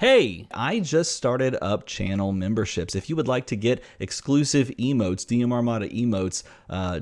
Hey, I just started up channel memberships. If you would like to get exclusive emotes, DM Armada emotes,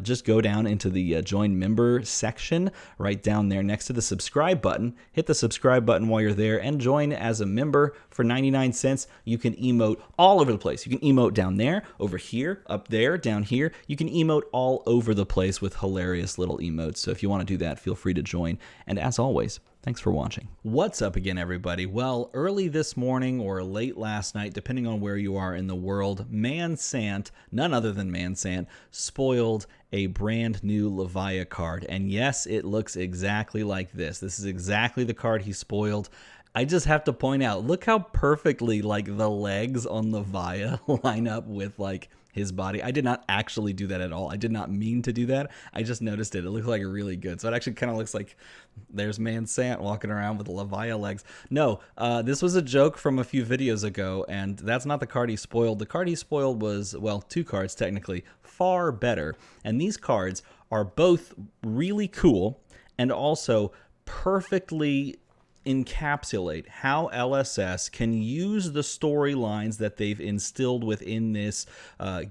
just go down into the join member section right down there next to the subscribe button. Hit the subscribe button while you're there and join as a member for 99 cents. You can emote all over the place. You can emote down there, over here, up there, down here. You can emote all over the place with hilarious little emotes. So if you want to do that, feel free to join. And as always, thanks for watching. What's up again, everybody? Well, early this morning or late last night, depending on where you are in the world, Mansant, none other than Mansant, spoiled a brand new Levia card. And yes, it looks exactly like this. This is exactly the card he spoiled. I just have to point out, look how perfectly like the legs on Levia line up with like his body. I did not actually do that at all. I did not mean to do that. I just noticed it. It looks like really good. So it actually kind of looks like there's Mansant walking around with Levia legs. No, this was a joke from a few videos ago, and that's not the card he spoiled. The card he spoiled was, well, two cards technically, far better. And these cards are both really cool and also perfectly encapsulate how LSS can use the storylines that they've instilled within this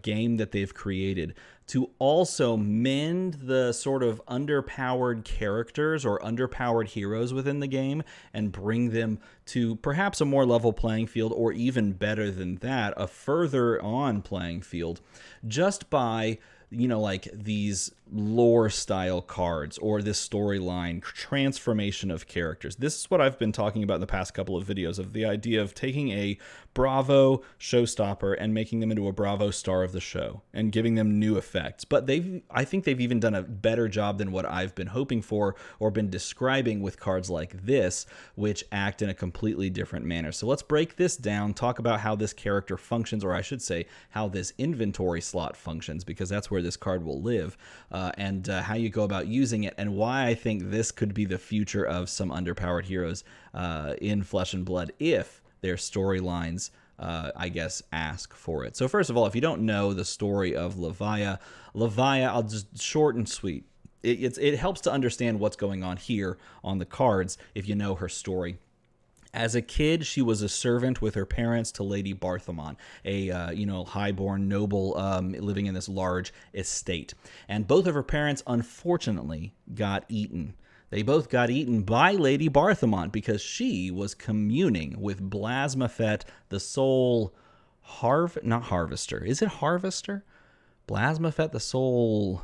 game that they've created to also mend the sort of underpowered characters or underpowered heroes within the game and bring them to perhaps a more level playing field, or even better than that, a further on playing field, just by, you know, like these lore style cards or this storyline transformation of characters. This is what I've been talking about in the past couple of videos, of the idea of taking a Bravo showstopper and making them into a Bravo star of the show and giving them new effects. But I think they've even done a better job than what I've been hoping for or been describing with cards like this, which act in a completely different manner. So let's break this down, talk about how this character functions, or I should say how this inventory slot functions, because that's where this card will live, and how you go about using it, and why I think this could be the future of some underpowered heroes in Flesh and Blood if their storylines, I guess, ask for it. So first of all, if you don't know the story of Levia, I'll just short and sweet. It helps to understand what's going on here on the cards if you know her story. As a kid, she was a servant with her parents to Lady Barthamon, a highborn noble living in this large estate. And both of her parents, unfortunately, got eaten. They both got eaten by Lady Barthamon because she was communing with Blasmafet, the soul not harvester. Is it harvester? Blasmafet, the soul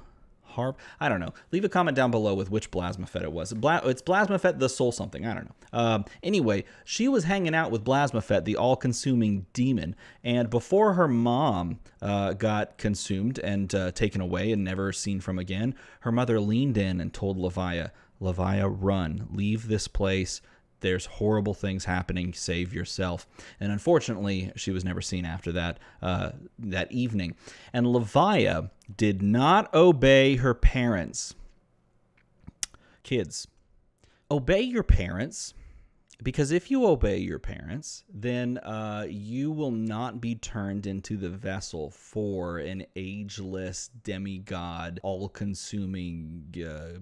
I don't know. Leave a comment down below with which Blasmafet it was. It's Blasmafet the soul something. I don't know. Anyway, she was hanging out with Blasmafet, the all-consuming demon, and before her mom got consumed and taken away and never seen from again, her mother leaned in and told Levia, run, leave this place. There's horrible things happening. Save yourself. And unfortunately, she was never seen after that that evening. And Levia did not obey her parents. Kids, obey your parents, because if you obey your parents, then you will not be turned into the vessel for an ageless demigod, all-consuming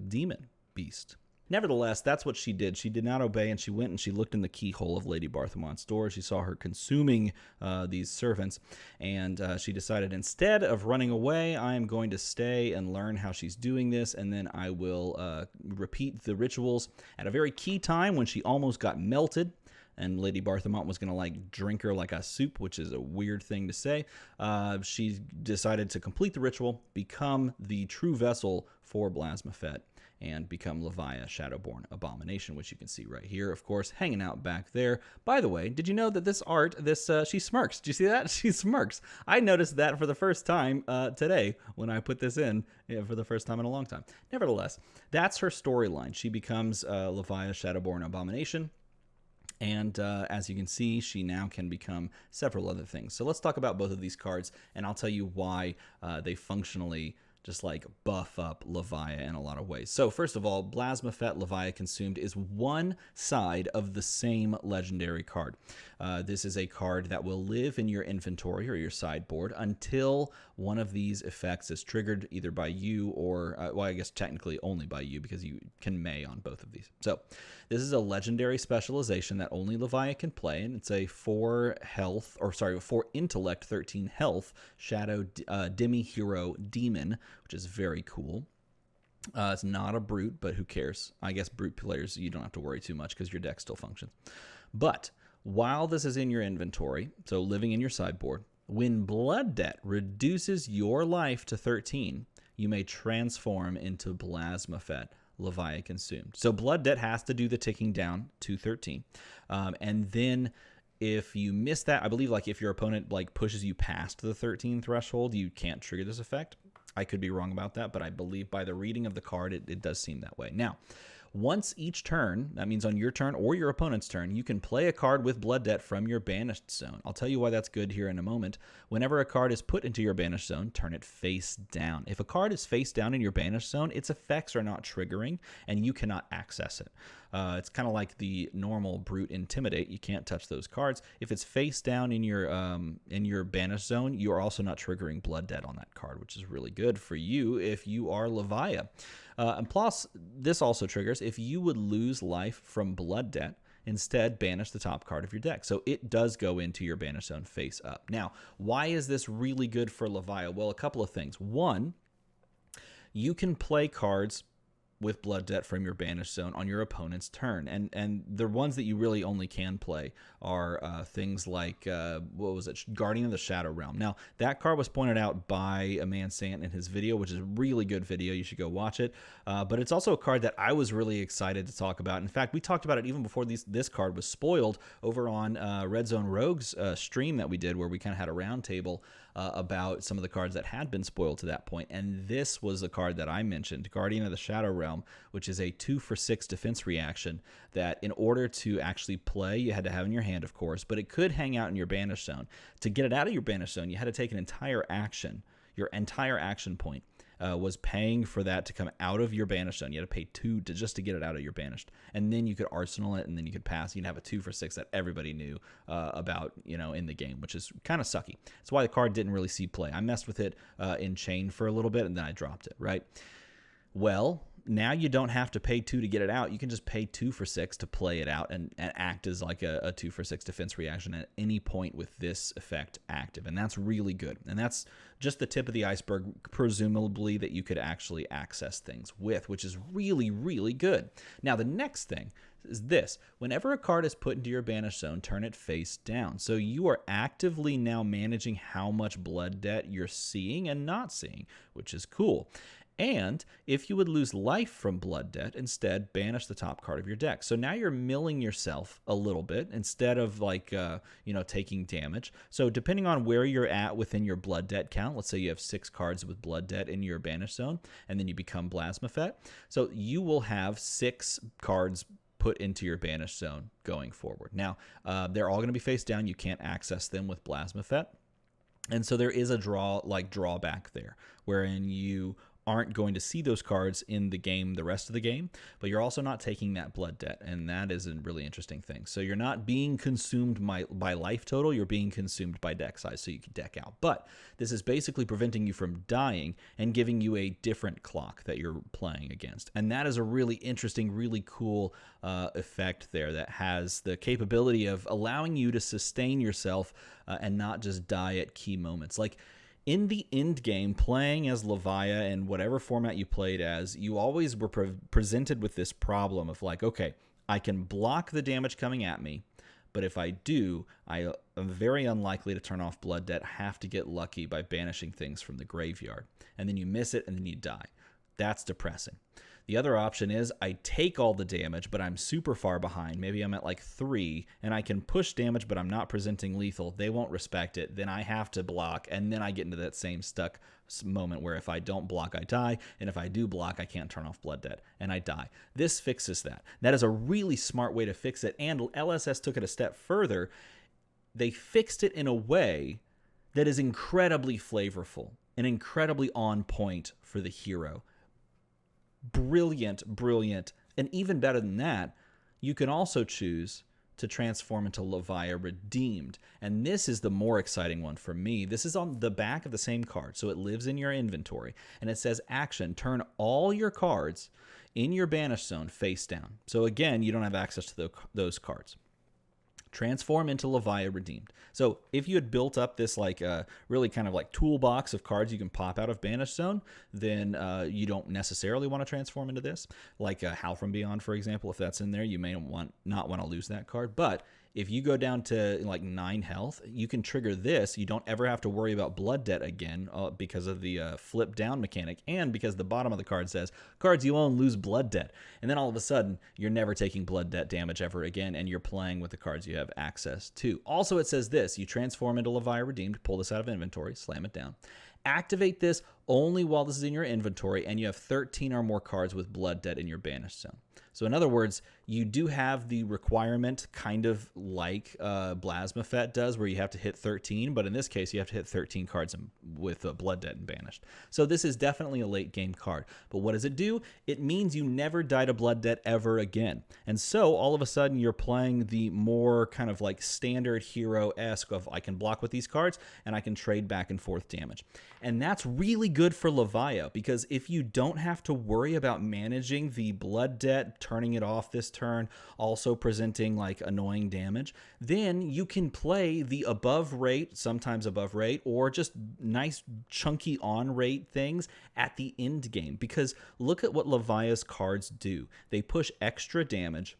demon beast. Nevertheless, that's what she did. She did not obey, and she went and she looked in the keyhole of Lady Barthamon's door. She saw her consuming these servants, and she decided, instead of running away, I am going to stay and learn how she's doing this, and then I will repeat the rituals at a very key time when she almost got melted. And Lady Barthamon was going to like drink her like a soup, which is a weird thing to say. She decided to complete the ritual, become the true vessel for Blasmafet, and become Levia, Shadowborn Abomination, which you can see right here, of course, hanging out back there. By the way, did you know that this art, she smirks? Did you see that? She smirks. I noticed that for the first time today when I put this in, for the first time in a long time. Nevertheless, that's her storyline. She becomes Levia, Shadowborn Abomination. And as you can see, she now can become several other things. So let's talk about both of these cards, and I'll tell you why they functionally just like buff up Levia in a lot of ways. So first of all, Blasmafet Levia Consumed is one side of the same legendary card. This is a card that will live in your inventory or your sideboard until one of these effects is triggered either by you or, well, I guess technically only by you because you can May on both of these. So This is a legendary specialization that only Levia can play, and it's a 4 intellect, 13 health shadow demi-hero demon, which is very cool. It's not a brute, but who cares? I guess brute players, you don't have to worry too much because your deck still functions. But while this is in your inventory, so living in your sideboard, when Blood Debt reduces your life to 13, you may transform into Blasmafet, Levia consumed. So Blood Debt has to do the ticking down to 13. And then if you miss that, I believe like if your opponent like pushes you past the 13 threshold, you can't trigger this effect. I could be wrong about that, but I believe by the reading of the card, it does seem that way. Now, once each turn, that means on your turn or your opponent's turn, you can play a card with Blood Debt from your banished zone. I'll tell you why that's good here in a moment. Whenever a card is put into your banished zone, turn it face down. If a card is face down in your banished zone, its effects are not triggering, and you cannot access it. It's kind of like the normal Brute Intimidate. You can't touch those cards. If it's face down in your banished zone, you are also not triggering Blood Debt on that card, which is really good for you if you are Levia. And plus, this also triggers if you would lose life from Blood Debt, instead banish the top card of your deck. So it does go into your banished zone face up. Now, why is this really good for Levia? Well, a couple of things. One, you can play cards with Blood Debt from your banished zone on your opponent's turn, and the ones that you really only can play are things like what was it, Guardian of the Shadow Realm. Now that card was pointed out by a man Sant in his video, which is a really good video. You should go watch it. But it's also a card that I was really excited to talk about. In fact, we talked about it even before this card was spoiled over on Red Zone Rogue's stream that we did, where we kind of had a roundtable about some of the cards that had been spoiled to that point. And this was the card that I mentioned, Guardian of the Shadow Realm, which is a 2-for-6 defense reaction that in order to actually play, you had to have in your hand, of course, but it could hang out in your banished zone. To get it out of your banished zone, you had to take an entire action. Your entire action point was paying for that to come out of your banished zone. You had to pay 2 just to get it out of your banished. And then you could arsenal it, and then you could pass. You'd have a 2-for-6 that everybody knew about, in the game, which is kind of sucky. That's why the card didn't really see play. I messed with it in chain for a little bit, and then I dropped it, right? Well, now you don't have to pay 2 to get it out. You can just pay 2-for-6 to play it out and act as like a 2-for-6 defense reaction at any point with this effect active. And that's really good. And that's just the tip of the iceberg, presumably, that you could actually access things with, which is really, really good. Now, the next thing is this. Whenever a card is put into your banished zone, turn it face down. So you are actively now managing how much Blood Debt you're seeing and not seeing, which is cool. And if you would lose life from Blood Debt, instead banish the top card of your deck. So now you're milling yourself a little bit instead of like, taking damage. So depending on where you're at within your Blood Debt count, let's say you have 6 cards with Blood Debt in your banished zone, and then you become Blasmafet. So you will have 6 cards put into your banished zone going forward. Now, they're all going to be face down. You can't access them with Blasmafet. And so there is a drawback there, wherein you aren't going to see those cards in the game, the rest of the game, but you're also not taking that Blood Debt, and that is a really interesting thing. So you're not being consumed by life total, you're being consumed by deck size, so you can deck out. But this is basically preventing you from dying and giving you a different clock that you're playing against. And that is a really interesting, really cool effect there that has the capability of allowing you to sustain yourself and not just die at key moments. Like, in the end game, playing as Levia in whatever format you played as, you always were presented with this problem of like, okay, I can block the damage coming at me, but if I do, I am very unlikely to turn off Blood Debt, have to get lucky by banishing things from the graveyard. And then you miss it, and then you die. That's depressing. The other option is I take all the damage, but I'm super far behind. Maybe I'm at like 3, and I can push damage, but I'm not presenting lethal. They won't respect it. Then I have to block, and then I get into that same stuck moment where if I don't block, I die, and if I do block, I can't turn off Blood Debt, and I die. This fixes that. That is a really smart way to fix it, and LSS took it a step further. They fixed it in a way that is incredibly flavorful and incredibly on point for the hero. Brilliant, brilliant. And even better than that, you can also choose to transform into Levia Redeemed. And this is the more exciting one for me. This is on the back of the same card, so it lives in your inventory. And it says, action, turn all your cards in your banish zone face down. So again, you don't have access to those cards. Transform into Levia Redeemed. So if you had built up this like really kind of like toolbox of cards you can pop out of Banish Zone, then you don't necessarily want to transform into this. Like Howl from Beyond, for example, if that's in there, you may not want to lose that card. But if you go down to like 9 health, you can trigger this. You don't ever have to worry about Blood Debt again because of the flip down mechanic, and because the bottom of the card says cards you own lose Blood Debt. And then all of a sudden, you're never taking Blood Debt damage ever again, and you're playing with the cards you have access to. Also, it says this: you transform into Levia Redeemed, pull this out of inventory, slam it down. Activate this only while this is in your inventory, and you have 13 or more cards with Blood Debt in your Banished Zone. So in other words, you do have the requirement kind of like Blasmafet does, where you have to hit 13, but in this case, you have to hit 13 cards with Blood Debt and Banished. So this is definitely a late game card. But what does it do? It means you never die to Blood Debt ever again. And so all of a sudden, you're playing the more kind of like standard hero-esque of I can block with these cards, and I can trade back and forth damage. And that's really good for Levia, because if you don't have to worry about managing the Blood Debt, turning it off this turn, also presenting like annoying damage, then you can play the above rate, sometimes above rate, or just nice chunky on rate things at the end game. Because look at what Levia's cards do. They push extra damage.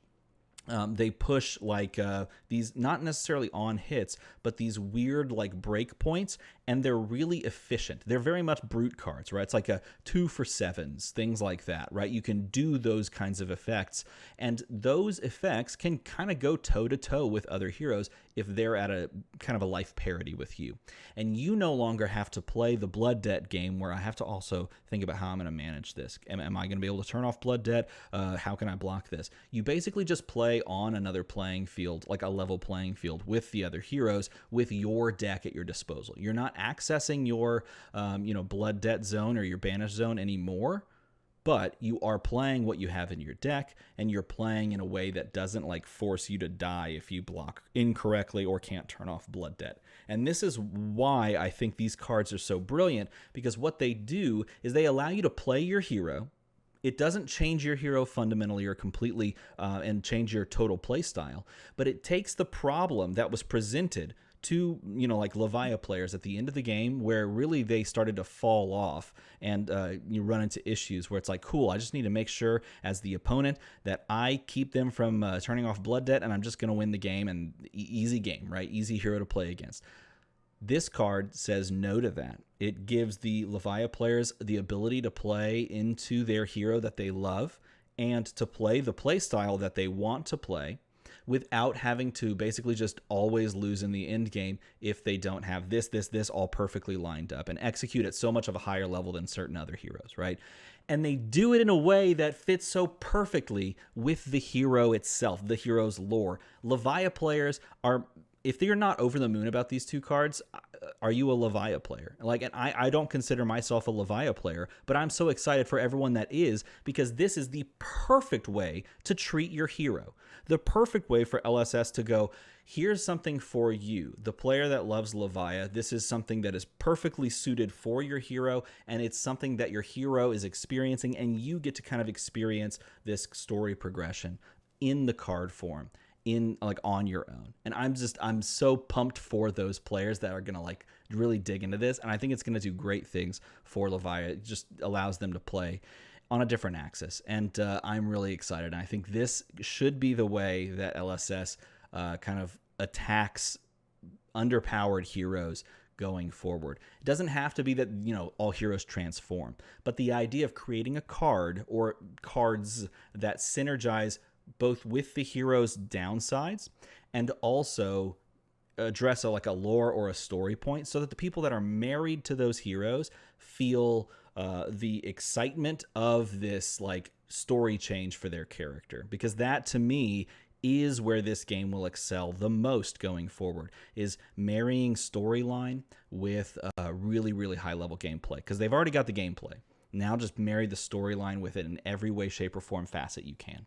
They push like these, not necessarily on hits, but these weird like break points, and they're really efficient. They're very much brute cards, right? It's like a 2 for 7s, things like that, right? You can do those kinds of effects, and those effects can kind of go toe to toe with other heroes if they're at a kind of a life parity with you. And you no longer have to play the Blood Debt game where I have to also think about how I'm going to manage this. Am I going to be able to turn off Blood Debt? How can I block this? You basically just play on another playing field, like a level playing field with the other heroes, with your deck at your disposal. You're not accessing your Blood Debt zone or your Banish zone anymore, but you are playing what you have in your deck, and you're playing in a way that doesn't like force you to die if you block incorrectly or can't turn off Blood Debt. And this is why I think these cards are so brilliant, because what they do is they allow you to play your hero. It doesn't change your hero fundamentally or completely and change your total play style, but it takes the problem that was presented to, like Levia players at the end of the game, where really they started to fall off, and you run into issues where it's like, cool, I just need to make sure as the opponent that I keep them from turning off Blood Debt, and I'm just going to win the game, and easy game, right? Easy hero to play against. This card says no to that. It gives the Levia players the ability to play into their hero that they love, and to play the play style that they want to play, without having to basically just always lose in the end game if they don't have this all perfectly lined up, and execute at so much of a higher level than certain other heroes, right? And they do it in a way that fits so perfectly with the hero itself, the hero's lore. Levia players are, if they're not over the moon about these two cards, are you a Levia player? Like, and I don't consider myself a Levia player, but I'm so excited for everyone that is, because this is the perfect way to treat your hero. The perfect way for LSS to go, here's something for you, the player that loves Levia. This is something that is perfectly suited for your hero, and it's something that your hero is experiencing, and you get to kind of experience this story progression in the card form, in like on your own. And I'm so pumped for those players that are gonna like really dig into this, and I think it's gonna do great things for Levia. It just allows them to play on a different axis, and I'm really excited. And I think this should be the way that LSS kind of attacks underpowered heroes going forward. It doesn't have to be that, all heroes transform, but the idea of creating a card or cards that synergize both with the hero's downsides and also address a lore or a story point, so that the people that are married to those heroes feel the excitement of this like story change for their character. Because that, to me, is where this game will excel the most going forward, is marrying storyline with really, really high level gameplay, because they've already got the gameplay. Now just marry the storyline with it in every way, shape, or form facet you can.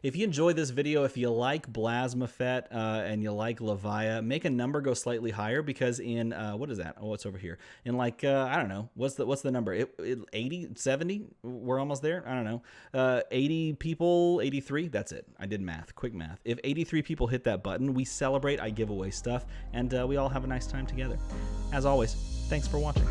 If you enjoyed this video, if you like Blasmafet and you like Levia, make a number go slightly higher, because in, what is that? Oh, it's over here. In like, I don't know, what's the number? 80, 70? We're almost there? I don't know. 80 people, 83? That's it. I did math, quick math. If 83 people hit that button, we celebrate, I give away stuff, and we all have a nice time together. As always, thanks for watching.